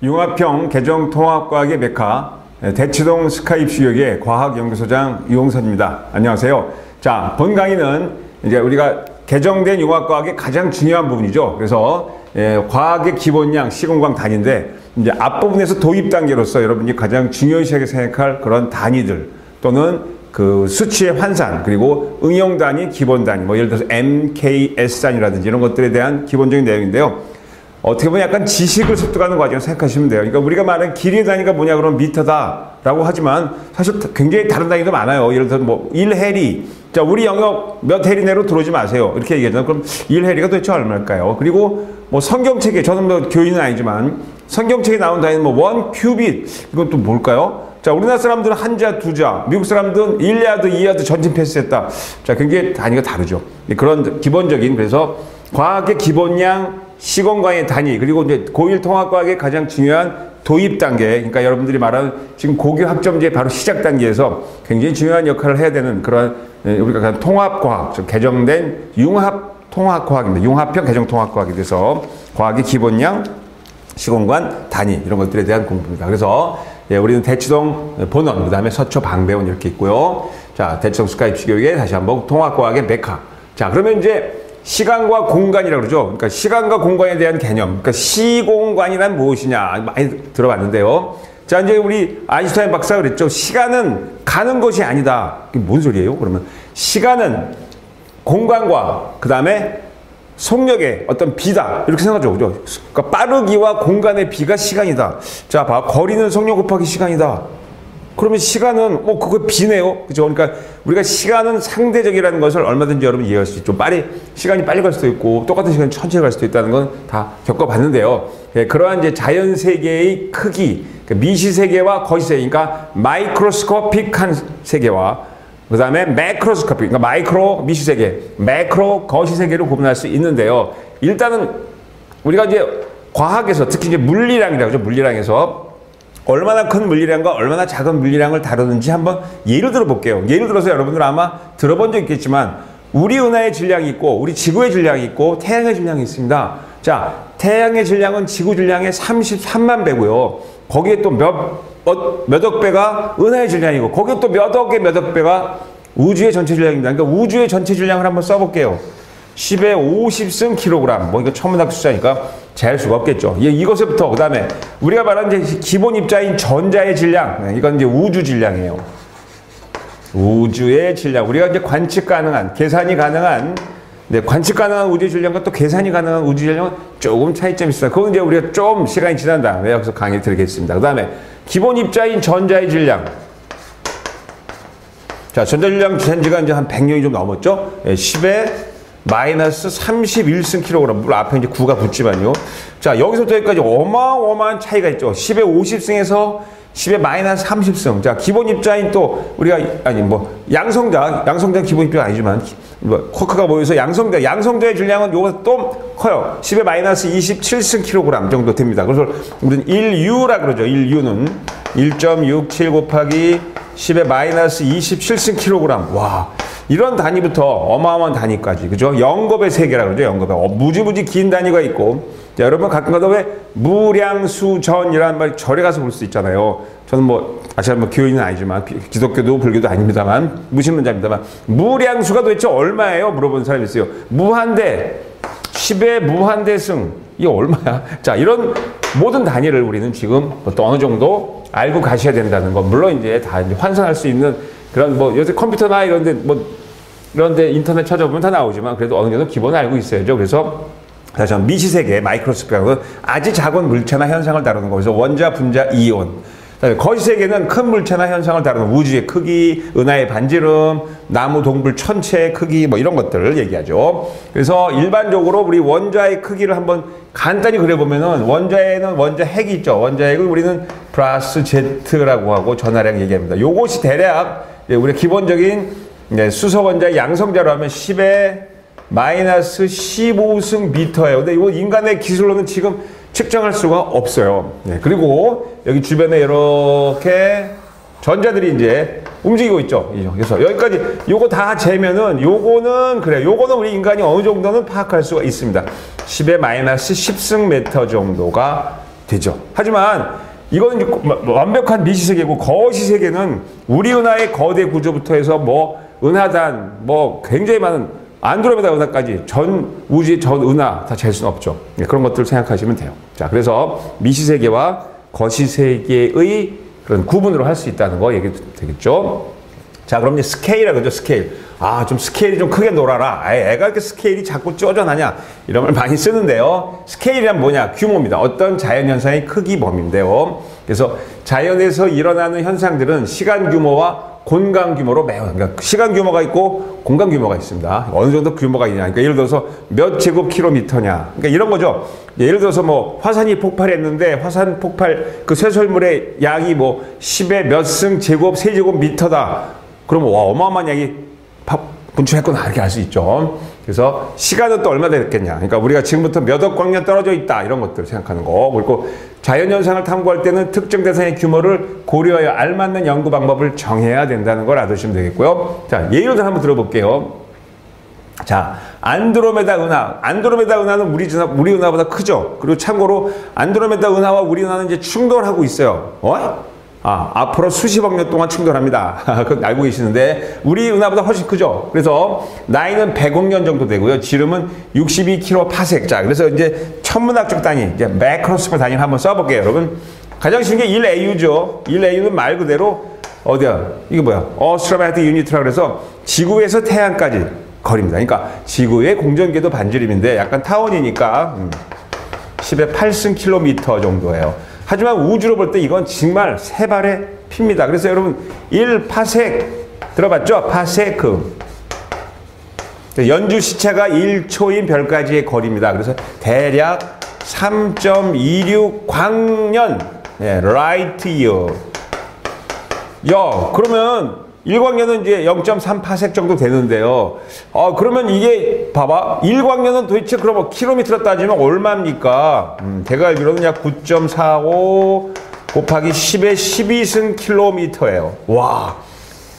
융합형 개정통합과학의 메카 대치동 스카이입시교육의 과학연구소장 유홍선입니다. 안녕하세요. 자, 본 강의는 이제 우리가 개정된 융합과학의 가장 중요한 부분이죠. 그래서 과학의 기본량, 시공간 단위인데 이제 앞부분에서 도입 단계로서 여러분이 가장 중요시하게 생각할 그런 단위들 또는 그 수치의 환산 그리고 응용 단위, 기본 단위 뭐 예를 들어서 MKS 단위라든지 이런 것들에 대한 기본적인 내용인데요. 어떻게 보면 약간 지식을 습득하는 과정을 생각하시면 돼요. 그러니까 우리가 말하는 길이의 단위가 뭐냐 그러면 미터다라고 하지만 사실 굉장히 다른 단위도 많아요. 예를 들어서 뭐 1해리. 자, 우리 영역 몇 해리 내로 들어오지 마세요. 이렇게 얘기하잖아요. 그럼 1해리가 도대체 얼마일까요? 그리고 뭐 성경책에, 저는 뭐 교인은 아니지만 성경책에 나온 단위는 뭐 1큐빗. 이건 또 뭘까요? 자, 우리나라 사람들은 한자, 두자, 미국 사람들은 1야드, 2야드 전진 패스했다. 자, 굉장히 단위가 다르죠. 그런 기본적인, 그래서 과학의 기본량, 시공간의 단위, 그리고 이제 고1 통합과학의 가장 중요한 도입 단계, 그러니까 여러분들이 말하는 지금 고교 학점제 바로 시작 단계에서 굉장히 중요한 역할을 해야 되는 그런 우리가 통합과학, 개정된 융합 통합과학입니다. 융합형 개정 통합과학에 대해서 과학의 기본량, 시공간, 단위 이런 것들에 대한 공부입니다. 그래서 우리는 대치동 본원, 그 다음에 서초 방배원 이렇게 있고요. 자, 대치동 스카이입시교육의 다시 한번 통합과학의 메카. 자, 그러면 이제 시간과 공간이라고 그러죠. 그러니까 시간과 공간에 대한 개념. 그러니까 시공간이란 무엇이냐. 많이 들어봤는데요. 자, 이제 우리 아인슈타인 박사가 그랬죠. 시간은 가는 것이 아니다. 이게 뭔 소리예요? 그러면 시간은 공간과 그 다음에 속력의 어떤 비다. 이렇게 생각하죠. 그죠? 그러니까 빠르기와 공간의 비가 시간이다. 자, 봐. 거리는 속력 곱하기 시간이다. 그러면 시간은 그거 비네요. 그죠? 그러니까 우리가 시간은 상대적이라는 것을 얼마든지 여러분 이해할 수 있죠. 시간이 빨리 갈 수도 있고 똑같은 시간이 천천히 갈 수도 있다는 건 다 겪어봤는데요. 그러한 이제 자연 세계의 크기, 미시 세계와 거시 세계, 그러니까 마이크로스코픽한 세계와 그 다음에 매크로스코픽, 그러니까 마이크로 미시 세계, 매크로 거시 세계로 구분할 수 있는데요. 일단은 우리가 이제 과학에서 특히 이제 물리량이라고 하죠. 물리량에서 얼마나 큰 물리량과 얼마나 작은 물리량을 다루는지 한번 예를 들어 볼게요. 예를 들어서 여러분들 아마 들어본 적 있겠지만 우리 은하의 질량이 있고 우리 지구의 질량이 있고 태양의 질량이 있습니다. 자, 태양의 질량은 지구 질량의 33만 배고요. 거기에 또 몇억 배가 은하의 질량이고 거기에 또 몇억 배가 우주의 전체 질량입니다. 그러니까 우주의 전체 질량을 한번 써볼게요. 10의 50승 킬로그램. 뭐 이거 천문학 숫자니까 재할 수가 없겠죠. 이것부터 그 다음에 우리가 말하는 이제 기본 입자인 전자의 질량. 이건 이제 우주 질량이에요. 우주의 질량. 우리가 이제 관측 가능한, 계산이 가능한, 관측 가능한 우주 질량과 또 계산이 가능한 우주 질량은 조금 차이점이 있어요. 그건 이제 우리가 좀 시간이 지난 다음에 여기서 강의 드리겠습니다. 그 다음에 기본 입자인 전자의 질량. 자, 전자 질량 된 지가 이제 한 100년이 좀 넘었죠. 10의 마이너스 31승 킬로그램. 물론 앞에 이제 9가 붙지만요. 자, 여기서부터 여기까지 어마어마한 차이가 있죠. 10의 50승에서 10의 마이너스 30승. 자, 기본 입자인 또 우리가 양성자 기본 입자가 아니지만 쿼크가 모여서 양성자의 질량은 요거 또 커요. 10의 마이너스 27승 킬로그램 정도 됩니다. 그래서 우리는 1U라 그러죠. 1U는 1.67 곱하기 10의 마이너스 27승 킬로그램. 와. 이런 단위부터 어마어마한 단위까지, 그죠? 0급의 세계라고 그러죠, 0급의. 무지무지 긴 단위가 있고, 자, 여러분 가끔가다 왜 무량수전이라는 말 절에 가서 볼 수 있잖아요. 저는 제가 교인은 아니지만, 기독교도 불교도 아닙니다만, 무신론자입니다만, 무량수가 도대체 얼마예요? 물어보는 사람이 있어요. 무한대, 10의 무한대승, 이게 얼마야? 자, 이런 모든 단위를 우리는 지금 또 어느 정도 알고 가셔야 된다는 거. 물론 이제 다 이제 환산할 수 있는 그런 요새 컴퓨터나 이런데 인터넷 찾아보면 다 나오지만 그래도 어느 정도 기본을 알고 있어야죠. 그래서 다시 한번 미시세계 마이크로스코픽은 아주 작은 물체나 현상을 다루는 거에서 원자, 분자, 이온. 거시세계는 큰 물체나 현상을 다루는 우주의 크기, 은하의 반지름, 나무, 동물, 천체의 크기 이런 것들을 얘기하죠. 그래서 일반적으로 우리 원자의 크기를 한번 간단히 그려보면은 원자에는 원자 핵이 있죠. 원자 핵을 우리는 플러스 Z라고 하고 전하량 얘기합니다. 요것이 대략 우리가 기본적인 수소 원자의 양성자로 하면 10의 마이너스 15승 미터예요. 근데 이거 인간의 기술로는 지금 측정할 수가 없어요. 그리고 여기 주변에 이렇게 전자들이 이제 움직이고 있죠. 그래서 여기까지 요거 다 재면은 요거는 우리 인간이 어느 정도는 파악할 수가 있습니다. 10의 마이너스 10승 미터 정도가 되죠. 하지만 이거는 이제 완벽한 미시세계고, 거시세계는 우리 은하의 거대 구조부터 해서 뭐 은하단, 뭐 굉장히 많은 안드로메다 은하까지 전 우주의 전 은하 다 잴 수는 없죠. 그런 것들을 생각하시면 돼요. 자, 그래서 미시세계와 거시세계의 그런 구분으로 할 수 있다는 거 얘기 되겠죠. 자, 그럼 이제 스케일이라고 그러죠. 스케일. 아, 좀 스케일이 좀 크게 놀아라. 아, 애가 이렇게 스케일이 자꾸 쪼전하냐, 이런 걸 많이 쓰는데요. 스케일이란 뭐냐? 규모입니다. 어떤 자연현상의 크기 범위인데요. 그래서 자연에서 일어나는 현상들은 시간 규모와 공간 규모로 그러니까 시간 규모가 있고 공간 규모가 있습니다. 어느 정도 규모가 있냐. 그러니까 예를 들어서 몇 제곱킬로미터냐. 그러니까 이런 거죠. 예를 들어서 뭐 화산이 폭발했는데 화산 폭발 그 쇠설물의 양이 뭐 10의 몇 승 제곱 세제곱 미터다. 그러면 와, 어마어마한 양이 분출했구나, 이렇게 알 수 있죠. 그래서 시간은 또 얼마 됐겠냐. 그러니까 우리가 지금부터 몇 억 광년 떨어져 있다, 이런 것들을 생각하는 거. 그리고 자연현상을 탐구할 때는 특정 대상의 규모를 고려하여 알맞는 연구 방법을 정해야 된다는 걸 알아두시면 되겠고요. 자, 예를 들어 한번 들어볼게요. 자, 안드로메다 은하. 안드로메다 은하는 우리 은하보다 크죠. 그리고 참고로 안드로메다 은하와 우리 은하는 이제 충돌하고 있어요. 앞으로 수십억 년 동안 충돌합니다. 그건 알고 계시는데 우리 은하보다 훨씬 크죠. 그래서 나이는 100억 년 정도 되고요. 지름은 62km/s. 자, 그래서 이제 천문학적 단위, 이제 매크로스코 단위를 한번 써볼게요, 여러분. 가장 쉬운 게 1AU죠. 1AU는 말 그대로 어디야? 이게 뭐야? 어스트로메틱 유니트라 그래서 지구에서 태양까지 거리입니다. 그러니까 지구의 공전궤도 반지름인데 약간 타원이니까 10의 8승 킬로미터 정도예요. 하지만 우주로 볼 때 이건 정말 세 발의 피입니다. 그래서 여러분 1파섹 들어봤죠? 파세크. 연주 시차가 1초인 별까지의 거리입니다. 그래서 대략 3.26 광년, 라이트 이어. 그러면 1광년은 이제 0.3파섹 정도 되는데요. 그러면 이게 봐봐. 1광년은 도대체 그럼 킬로미터로 따지면 얼마입니까? 제가 알기로는 약 9.45 곱하기 10의 12승 킬로미터예요. 와,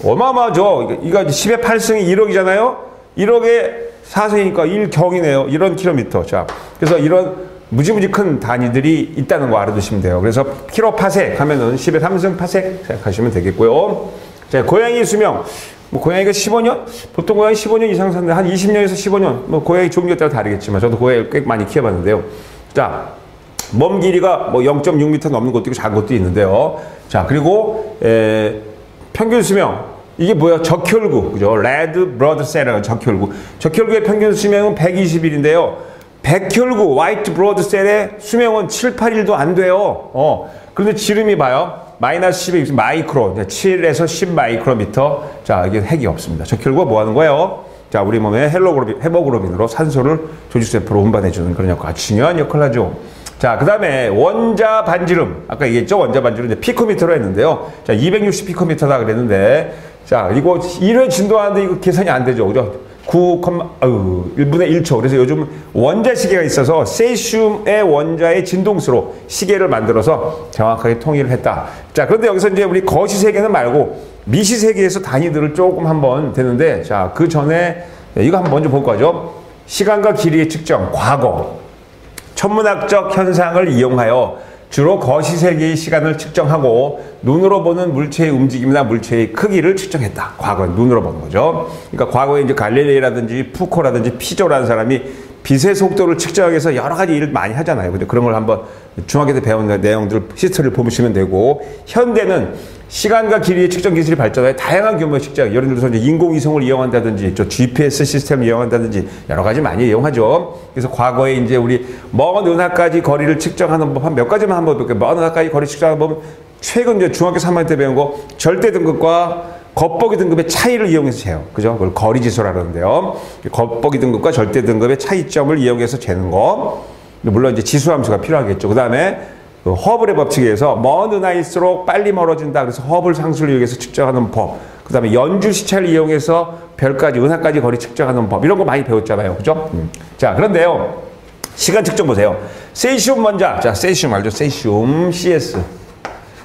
어마어마하죠. 이거 10의 8승이 1억이잖아요. 1억에 4승이니까 1경이네요. 이런 킬로미터. 자, 그래서 이런 무지무지 큰 단위들이 있다는 거 알아두시면 돼요. 그래서 킬로파섹 하면은 10의 3승 파섹 생각하시면 되겠고요. 자, 고양이 수명. 뭐 고양이가 15년? 보통 고양이 15년 이상 사는데 한 20년에서 15년. 뭐 고양이 종류에 따라 다르겠지만 저도 고양이를 꽤 많이 키워봤는데요. 자, 몸 길이가 뭐 0.6m 넘는 것도 있고 작은 것도 있는데요. 자, 그리고 평균 수명. 이게 뭐야? 적혈구. 그죠? 레드 블러드 셀 적혈구. 적혈구의 평균 수명은 120일인데요. 백혈구, 화이트 블러드 셀의 수명은 7, 8일도 안 돼요. 그런데 지름이 봐요. 마이너스 10의 마이크로, 7에서 10 마이크로미터. 자, 이게 핵이 없습니다. 적혈구가 뭐 하는 거예요? 자, 우리 몸에 헤모글로빈으로 산소를 조직세포로 운반해주는 그런 역할, 중요한 역할을 하죠. 자, 그 다음에 원자 반지름. 아까 얘기했죠? 원자 반지름 이제 피코미터로 했는데요. 자, 260 피코미터다 그랬는데, 자, 이거 1회 진도하는데 이거 계산이 안 되죠. 그죠? 1분의 1초. 그래서 요즘 원자 시계가 있어서 세슘의 원자의 진동수로 시계를 만들어서 정확하게 통일을 했다. 자, 그런데 여기서 이제 우리 거시세계는 말고 미시세계에서 단위들을 조금 한번 되는데, 자, 그 전에 이거 한번 먼저 볼 거죠. 시간과 길이의 측정, 과거. 천문학적 현상을 이용하여 주로 거시세계의 시간을 측정하고 눈으로 보는 물체의 움직임이나 물체의 크기를 측정했다. 과거에 눈으로 보는 거죠. 그러니까 과거에 이제 갈릴레이라든지 푸코라든지 피조라는 사람이 빛의 속도를 측정하기 위해서 여러 가지 일을 많이 하잖아요. 근데 그런 걸 한번 중학교 때 배운 내용들 히스토리를 보시면 되고, 현대는 시간과 길이의 측정 기술이 발전하여 다양한 규모의 측정, 예를 들어서 이제 인공위성을 이용한다든지, GPS 시스템을 이용한다든지 여러 가지 많이 이용하죠. 그래서 과거에 이제 우리 먼 은하까지 거리를 측정하는 법 한 몇 가지만 한번 볼게요. 먼 은하까지 거리 측정하는 법은 최근 이제 중학교 3학년 때 배운 거 절대 등급과 겉보기 등급의 차이를 이용해서 재요. 그죠? 그걸 거리지수라 그러는데요. 겉보기 등급과 절대 등급의 차이점을 이용해서 재는 거. 물론 이제 지수함수가 필요하겠죠. 그 다음에 허블의 법칙에 의해서 먼 은하일수록 빨리 멀어진다. 그래서 허블 상수를 이용해서 측정하는 법. 그 다음에 연주 시차를 이용해서 별까지, 은하까지 거리 측정하는 법. 이런 거 많이 배웠잖아요. 그죠? 자, 그런데요. 시간 측정 보세요. 세슘 원자. 자, 세슘 알죠? 세슘, CS.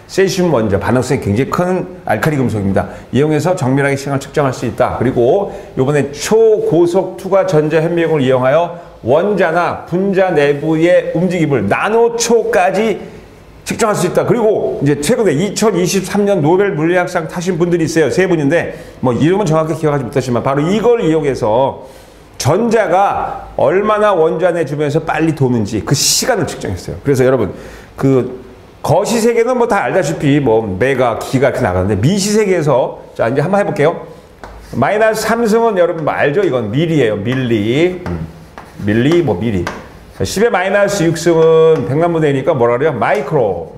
세슘 원자, 반응성이 굉장히 큰 알칼리 금속입니다. 이용해서 정밀하게 시간을 측정할 수 있다. 그리고 이번에 초고속 투과 전자 현미경을 이용하여 원자나 분자 내부의 움직임을 나노초까지 측정할 수 있다. 그리고 이제 최근에 2023년 노벨 물리학상 타신 분들이 있어요. 세 분인데 뭐 이름은 정확히 기억하지 못하지만 바로 이걸 이용해서 전자가 얼마나 원자 내 주변에서 빨리 도는지 그 시간을 측정했어요. 그래서 여러분 그 거시세계는 뭐 다 알다시피 뭐 메가, 기가 이렇게 나가는데 미시세계에서 자 이제 한번 해볼게요. 마이너스 3승은 여러분 뭐 알죠? 이건 밀리예요. 밀리. 밀리 뭐 밀리. 10의 마이너스 6승은 100만분의 1이니까 뭐라 그래요? 마이크로.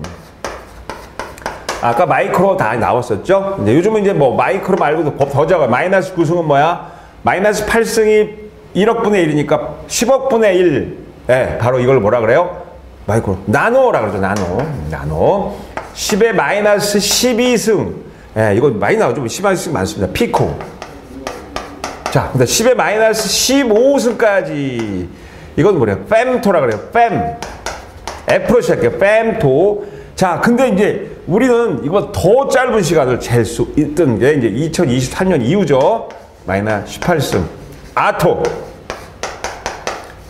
아까 마이크로 다 나왔었죠? 근데 요즘은 이제 뭐 마이크로 말고도 더 작아요. 마이너스 9승은 뭐야? 마이너스 8승이 1억 분의 1이니까 10억 분의 1. 네, 바로 이걸 뭐라 그래요? 마이크로. 나노라 그러죠. 나노. 10의 마이너스 12승. 네, 이거 많이 나오죠. 10마이너스 많습니다. 피코. 자, 근데 10의 마이너스 15승까지. 이건 뭐래요? fem토라 그래요. F로 시작해요. fem토. 자, 근데 이제 우리는 이거 더 짧은 시간을 잴 수 있던 게 이제 2023년 이후죠. 마이너스 18승.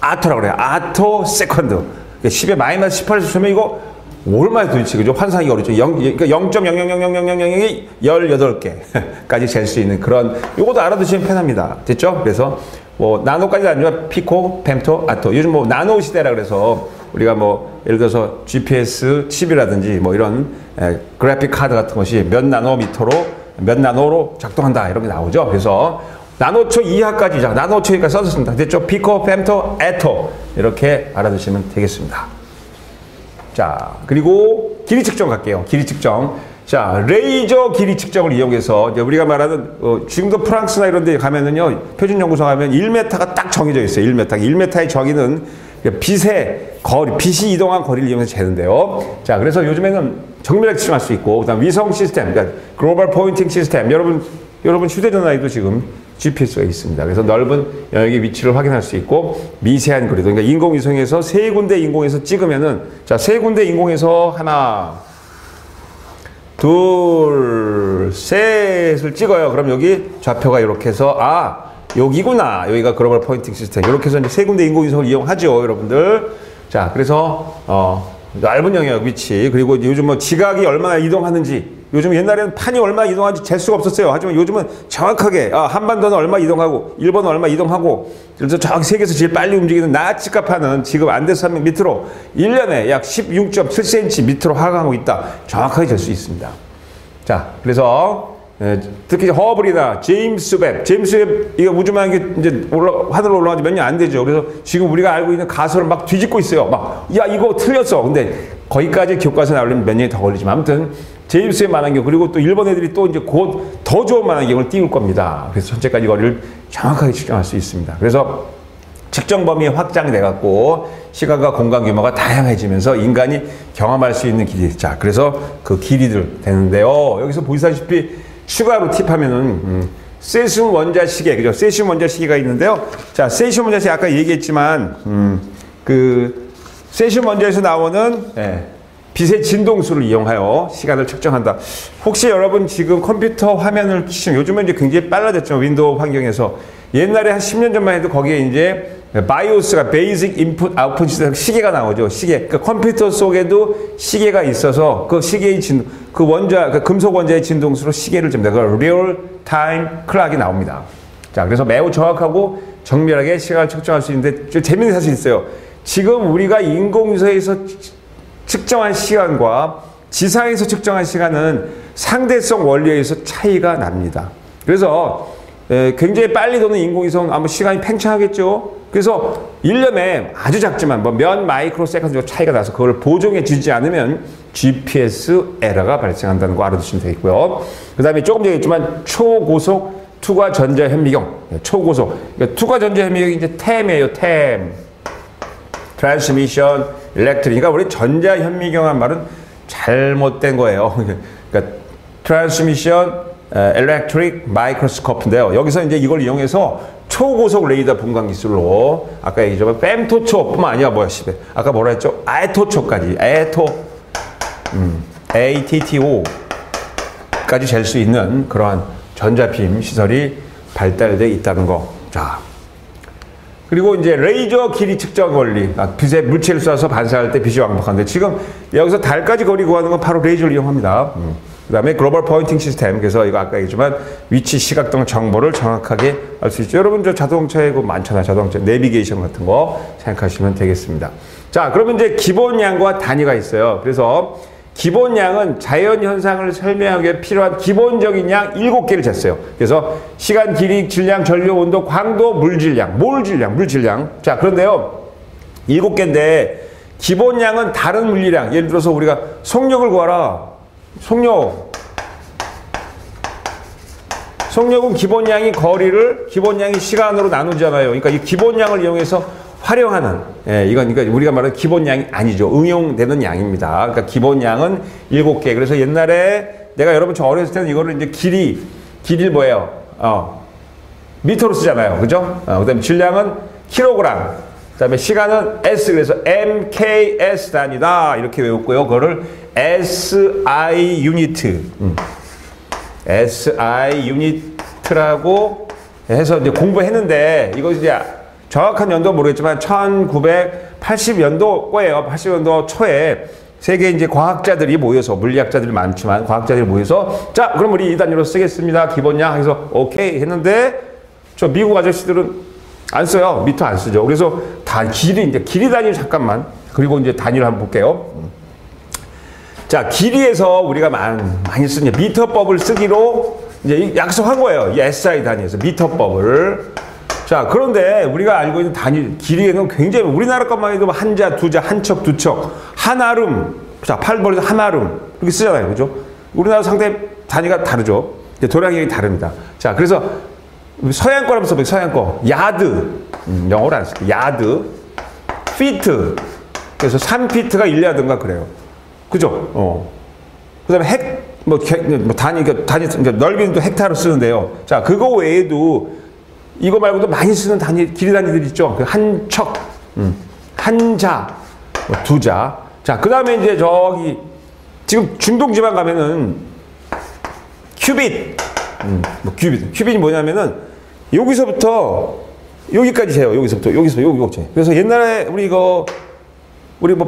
아토라 그래요. 아토 세컨드. 10에 마이너스 18승 쓰면 이거 얼마나 도대체 그죠? 환상이 어렵죠. 그러니까 0.0000000이 18개까지 잴 수 있는 그런 요것도 알아두시면 편합니다. 됐죠? 그래서 뭐 나노까지 아니지만 피코, 펜토, 아토. 요즘 뭐 나노 시대라 그래서 우리가 뭐 예를 들어서 GPS 칩이라든지 뭐 이런 그래픽 카드 같은 것이 몇 나노미터로 몇 나노로 작동한다 이런 게 나오죠. 그래서 나노초 이하까지 나노초니까 써줬습니다. 됐죠? 피코, 펜토, 아토 이렇게 알아두시면 되겠습니다. 자, 그리고 길이 측정 갈게요. 길이 측정. 자, 레이저 길이 측정을 이용해서 이제 우리가 말하는 지금도 프랑스나 이런 데 가면은요. 표준 연구소 가면 1m가 딱 정해져 있어요. 1m. 1m의 정의는 빛의 거리, 빛이 이동한 거리를 이용해서 재는데요. 자, 그래서 요즘에는 정밀하게 측정할 수 있고 그다음 위성 시스템, 그러니까 글로벌 포인팅 시스템. 여러분 휴대전화에도 지금 GPS가 있습니다. 그래서 넓은 영역의 위치를 확인할 수 있고 미세한 거리도 그러니까 인공위성에서 세 군데 인공에서 찍으면은 자, 세 군데 인공에서 하나 둘 셋을 찍어요. 그럼 여기 좌표가 이렇게 해서 여기구나. 여기가 글로벌 포인팅 시스템. 이렇게 해서 이제 세 군데 인공위성을 이용하죠, 여러분들. 자, 그래서 넓은 영역 위치 그리고 요즘 뭐 지각이 얼마나 이동하는지 요즘 옛날에는 판이 얼마 이동하는지 잴 수가 없었어요. 하지만 요즘은 정확하게 한반도는 얼마 이동하고 일본은 얼마 이동하고 그래서 저기 세계에서 제일 빨리 움직이는 나치카파는 지금 안데스산 밑으로 1년에 약 16.7cm 밑으로 하강하고 있다. 정확하게 잴 수 있습니다. 자, 그래서 특히 허블이나 제임스 웹 이게 우주망이 이제 하늘로 올라간 지 몇 년 안 되죠. 그래서 지금 우리가 알고 있는 가설을 막 뒤집고 있어요. 야 이거 틀렸어. 근데 거기까지 교과서 나오려면 몇 년이 더 걸리지만 아무튼 제임스 웹 만환경 그리고 또 일본 애들이 또 이제 곧 더 좋은 만환경을 띄울 겁니다. 그래서 전체까지 거리를 정확하게 측정할 수 있습니다. 그래서 측정 범위가 확장돼 갖고 시간과 공간 규모가 다양해지면서 인간이 경험할 수 있는 길이. 자, 그래서 그 길이들 되는데요. 여기서 보시다시피 추가로 팁하면은 세슘 원자 시계, 그죠? 세슘 원자 시계가 있는데요. 자, 세슘 원자 시계 아까 얘기했지만 그 세슘 원자에서 나오는 빛의 진동수를 이용하여 시간을 측정한다. 혹시 여러분 지금 컴퓨터 화면을 키시면 요즘은 이제 굉장히 빨라졌죠. 윈도우 환경에서. 옛날에 한 10년 전만 해도 거기에 이제 바이오스가 베이직 인풋 아웃풋 시스템 시계가 나오죠. 시계. 그러니까 컴퓨터 속에도 시계가 있어서 그 시계의 진동, 그 금속 원자의 진동수로 시계를 잽니다. 그 리얼 타임 클락이 나옵니다. 자, 그래서 매우 정확하고 정밀하게 시간을 측정할 수 있는데 좀 재밌는 사실이 있어요. 지금 우리가 인공위성에서 측정한 시간과 지상에서 측정한 시간은 상대성 원리에 의해서 차이가 납니다. 그래서 굉장히 빨리 도는 인공위성 아마 시간이 팽창하겠죠. 그래서 1년에 아주 작지만 몇 마이크로 세컨드 차이가 나서 그걸 보정해 주지 않으면 GPS 에러가 발생한다는 거 알아두시면 되겠고요. 그 다음에 조금 전에 했지만 초고속 투과 전자 현미경. 초고속. 그러니까 투과 전자 현미경이 이제 TEM이에요. TEM. Transmission Electric. 그러니까 우리 전자 현미경한 말은 잘못된 거예요. 그러니까 Transmission Electric Microscope인데요. 여기서 이제 이걸 이용해서 초고속 레이더 분광 기술로 아까 얘기했지만 fem토초뿐만 아니라 아까 뭐라 했죠? 아토초까지 ATTO까지 잴 수 있는 그러한 전자빔 시설이 발달되어 있다는 거. 자, 그리고 이제 레이저 길이 측정 원리. 빛에 물체를 쏴서 반사할 때 빛이 왕복하는데 지금 여기서 달까지 거리 구하는 건 바로 레이저를 이용합니다. 그 다음에 글로벌 포인팅 시스템. 그래서 이거 아까 얘기했지만 위치, 시각 등 정보를 정확하게 알 수 있죠. 여러분 저 자동차에 그 많잖아요. 자동차 내비게이션 같은 거 생각하시면 되겠습니다. 자, 그러면 이제 기본량과 단위가 있어요. 그래서 기본량은 자연현상을 설명하기 위해 필요한 기본적인 양 7개를 쟀어요. 그래서 시간, 길이, 질량, 전류, 온도, 광도, 물질량, 물질량. 자, 그런데요. 7개인데 기본량은 다른 물리량. 예를 들어서 우리가 속력을 구하라. 속력은 기본량이 거리를 기본량이 시간으로 나누잖아요. 그러니까 이 기본량을 이용해서 활용하는, 이건 그러니까 우리가 말하는 기본량이 아니죠. 응용되는 양입니다. 그러니까 기본량은 7개. 그래서 옛날에 내가 여러분 저 어렸을 때는 이거를 이제 길이를 뭐예요? 미터로 쓰잖아요. 그죠? 그다음에 질량은 킬로그램. 그다음에 시간은 S. 그래서 MKS 단위다. 이렇게 외웠고요. 그거를 SI 유니트. SI 유니트라고 해서 이제 공부했는데 이거 이제 정확한 연도 모르겠지만 1980년도 거예요. 80년도 초에 세계 이제 과학자들이 모여서 물리학자들이 많지만 과학자들이 모여서 자, 그럼 우리 이 단위로 쓰겠습니다. 기본량 해서 오케이 했는데 저 미국 아저씨들은 안 써요. 미터 안 쓰죠. 그래서 다 길이 단위 잠깐만. 그리고 이제 단위를 한번 볼게요. 자, 길이에서 우리가 많이 쓰는 미터법을 쓰기로 이제 약속한 거예요. 이 SI 단위에서 미터법을. 자, 그런데 우리가 알고 있는 단위, 길이에는 굉장히 우리나라 것만 해도 한자, 두자, 한척, 두척, 한아름, 자, 8벌에서 한아름 이렇게 쓰잖아요. 그죠? 우리나라 상대 단위가 다르죠. 도량이 다릅니다. 자, 그래서 서양 거라면 써볼게요. 서양 거. 야드. 영어로 안 쓸게요. 야드. 피트. 그래서 3피트가 1야드인가 그래요. 그죠? 그 다음에 단위, 넓이는 또 헥타르로 쓰는데요. 자, 그거 외에도 이거 말고도 많이 쓰는 단위, 길이 단위들 있죠. 그 한척, 한자, 두자. 자, 그 다음에 이제 저기, 지금 중동 지방 가면은 큐빗. 큐빗이 뭐냐면은 여기서부터 여기까지 재요. 여기서부터 여기까지. 그래서 옛날에 우리 뭐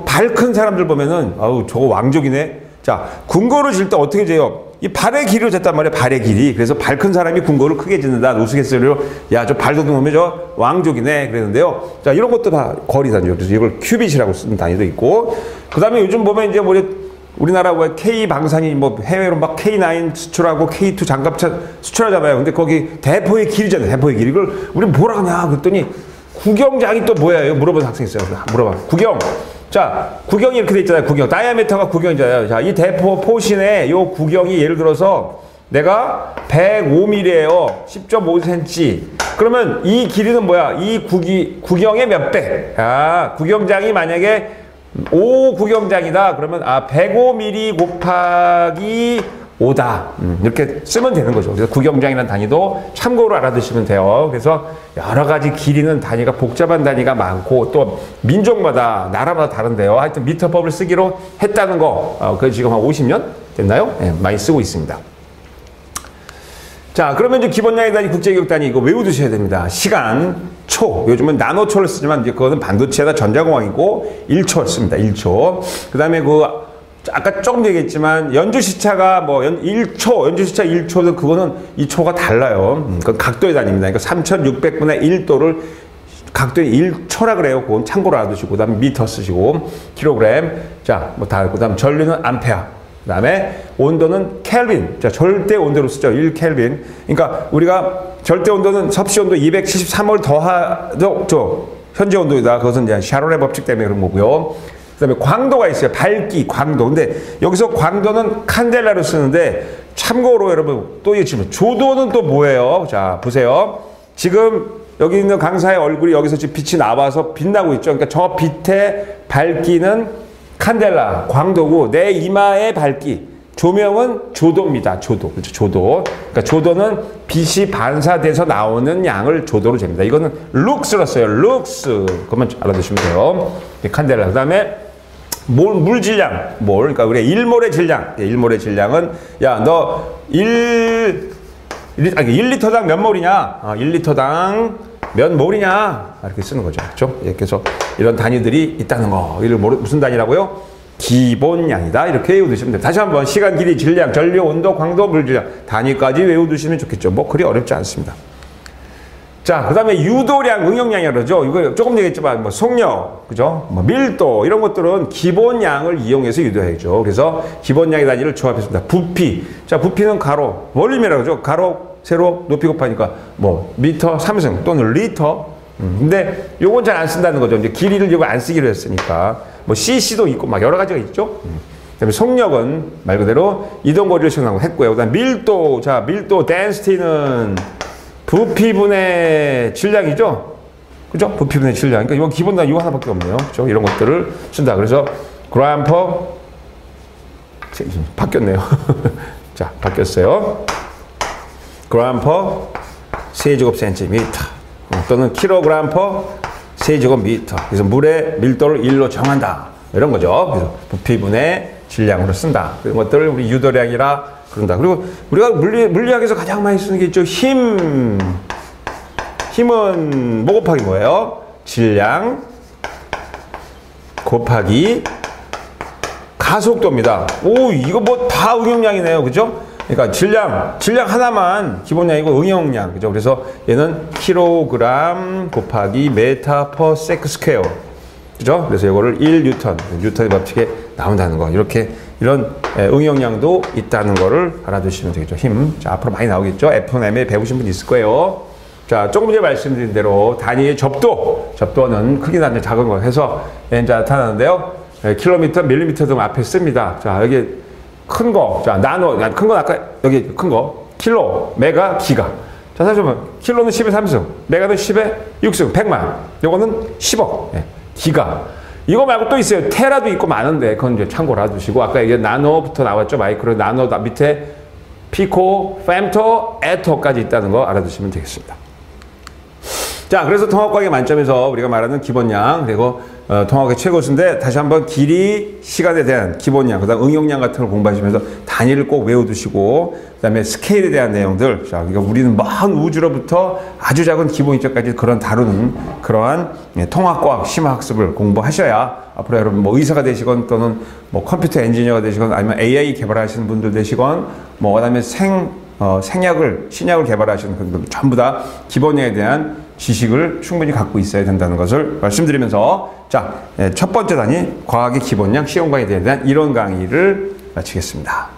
발 큰 사람들 보면은 아우 저거 왕족이네. 자, 궁궐을 질 때 어떻게 재요? 이 발의 길이로 쟀단 말이에요. 발의 길이. 그래서 발 큰 사람이 궁궐을 크게 짓는다. 우스갯소리로 야, 저 발도둑 놈이 저 왕족이네. 그랬는데요. 자, 이런 것도 다 거리 단위죠. 그래서 이걸 큐빗이라고 쓰는 단위도 있고. 그다음에 요즘 보면 이제 우리나라 뭐 K 방산이 뭐 해외로 막 K9 수출하고 K2 장갑차 수출하잖아요. 근데 거기 대포의 길이잖아요. 대포의 길이. 이걸 우리 뭐라 하냐 그랬더니 구경장이 또 뭐야? 물어본 학생 있어요. 물어봐. 구경. 자, 구경이 이렇게 돼 있잖아요. 구경. 다이아미터가 구경이잖아요. 자, 이 대포 포신의 요 구경이 예를 들어서 내가 105mm예요. 10.5cm. 그러면 이 길이는 뭐야? 이 구경의 몇 배? 아, 구경장이 만약에 5 구경장이다. 그러면 105mm 곱하기 5다. 이렇게 쓰면 되는 거죠. 그래서 구경장이라는 단위도 참고로 알아두시면 돼요. 그래서 여러 가지 길이는 단위가 복잡한 단위가 많고 또 민족마다 나라마다 다른데요. 하여튼 미터법을 쓰기로 했다는 거. 그게 지금 한 50년 됐나요? 네, 많이 쓰고 있습니다. 자, 그러면 이제 기본량의 단위, 국제기록 단위 이거 외워두셔야 됩니다. 시간, 초. 요즘은 나노초를 쓰지만 이제 그거는 반도체나 전자공학이고 1초 씁니다. 1초. 그 다음에 아까 조금 얘기했지만 연주시차가 뭐 1초, 연주시차 1초도 그거는 이 초가 달라요. 그건 각도의 단위입니다. 그러니까 3600분의 1도를 각도의 1초라 그래요. 그건 참고로 알아두시고, 그 다음에 미터 쓰시고, 킬로그램. 자, 뭐 다, 그 다음 전류는 암페어. 그 다음에 온도는 켈빈. 자, 절대 온도로 쓰죠. 1켈빈. 그러니까 우리가 절대 온도는 섭씨 온도 273을 더하죠. 현재 온도이다. 그것은 이제 샤론의 법칙 때문에 그런 거고요. 그 다음에 광도가 있어요. 밝기, 광도. 근데 여기서 광도는 칸델라로 쓰는데 참고로 여러분 또 얘기하면 조도는 또 뭐예요? 자, 보세요. 지금 여기 있는 강사의 얼굴이 여기서 지금 빛이 나와서 빛나고 있죠. 그러니까 저 빛의 밝기는 칸델라, 광도고 내 이마의 밝기, 조명은 조도입니다. 조도. 그렇죠. 조도. 그러니까 조도는 빛이 반사돼서 나오는 양을 조도로 잽니다. 이거는 룩스로 써요. 룩스. 그것만 알아두시면 돼요. 칸델라. 그 다음에 물질량. 그러니까 우리가 1몰의 질량. 1몰의 질량은 야, 너 1리터당 몇 몰이냐? 1리터당 뭘이냐 이렇게 쓰는 거죠. 그렇죠? 그래서 이런 단위들이 있다는 거. 이를 무슨 단위라고요? 기본량이다. 이렇게 외워두시면 됩니다. 다시 한번 시간, 길이, 질량, 전류, 온도, 광도, 물질량 단위까지 외워두시면 좋겠죠. 뭐 그리 어렵지 않습니다. 자, 그 다음에 유도량, 응용량이라고 그러죠. 이거 조금 얘기했지만, 뭐, 속력, 그죠? 뭐, 밀도, 이런 것들은 기본량을 이용해서 유도해야죠. 그래서 기본량의 단위를 조합했습니다. 부피. 자, 부피는 가로, 볼륨이라고 그러죠. 가로, 세로, 높이 곱하니까, 뭐, 미터, 삼승 또는 리터. 근데 요건 잘 안 쓴다는 거죠. 이제 길이를 이거 안 쓰기로 했으니까. 뭐, cc도 있고, 막 여러 가지가 있죠. 그 다음에 속력은 말 그대로 이동거리를 측량하고 했고요. 그 다음 밀도. 자, 밀도, density는 부피분의 질량이죠? 그죠? 부피분의 질량. 그러니까 이건 기본 단위 이거 하나밖에 없네요. 그죠? 이런 것들을 쓴다. 그래서 gram per 바뀌었네요. 자, 바뀌었어요. gram per 세제곱센티미터 또는 킬로그램 per 세제곱미터. 그래서 물의 밀도를 1로 정한다. 이런 거죠. 그래서 부피분의 질량으로 쓴다. 그런 것들을 우리 유도량이라 그런다. 그리고 우리가 물리학에서 가장 많이 쓰는 게 있죠. 힘. 힘은 뭐 곱하기 뭐예요? 질량 곱하기 가속도입니다. 오, 이거 뭐 다 응용량이네요. 그죠? 그러니까 질량 하나만 기본량이고 응용량. 그죠? 그래서 얘는 킬로그램 곱하기 메타 퍼 세크 스퀘어. 그죠? 그래서 이거를 1뉴턴, 뉴턴의 법칙에 나온다는 거. 이렇게 이런 응용량도 있다는 거를 알아두시면 되겠죠. 힘. 자, 앞으로 많이 나오겠죠. F1M에 배우신 분 있을 거예요. 자, 조금 전에 말씀드린 대로 단위의 접도는 크기 나는 작은 거 해서 이제 나타나는데요. 킬로미터, 밀리미터 등 앞에 씁니다. 자, 여기 큰 거. 자, 나노. 큰 건 아까 여기 큰 거. 킬로, 메가, 기가. 자, 사실 보면 킬로는 10의 3승, 메가는 10의 6승, 100만. 요거는 10억. 기가. 이거 말고 또 있어요. 테라도 있고 많은데 그건 이제 참고로 알아두시고 아까 이게 나노부터 나왔죠. 마이크로, 나노 밑에 피코, femto, 에토까지 있다는 거 알아두시면 되겠습니다. 자, 그래서 통합과학의 만점에서 우리가 말하는 기본량 그리고 통합과학의 최고수인데 다시 한번 길이, 시간에 대한 기본량, 그다음 응용량 같은 걸 공부하시면서 단위를 꼭 외워두시고 그다음에 스케일에 대한 내용들. 자, 그러니까 우리는 먼 우주로부터 아주 작은 기본 입자까지 다루는 그러한 통합과학, 심화학습을 공부하셔야 앞으로 여러분 뭐 의사가 되시건 또는 뭐 컴퓨터 엔지니어가 되시건 아니면 AI 개발하시는 분들 되시건 뭐 그다음에 신약을 개발하시는 분들 전부 다 기본량에 대한 지식을 충분히 갖고 있어야 된다는 것을 말씀드리면서 자, 첫 번째 단위 과학의 기본량 시험과에 대한 이론 강의를 마치겠습니다.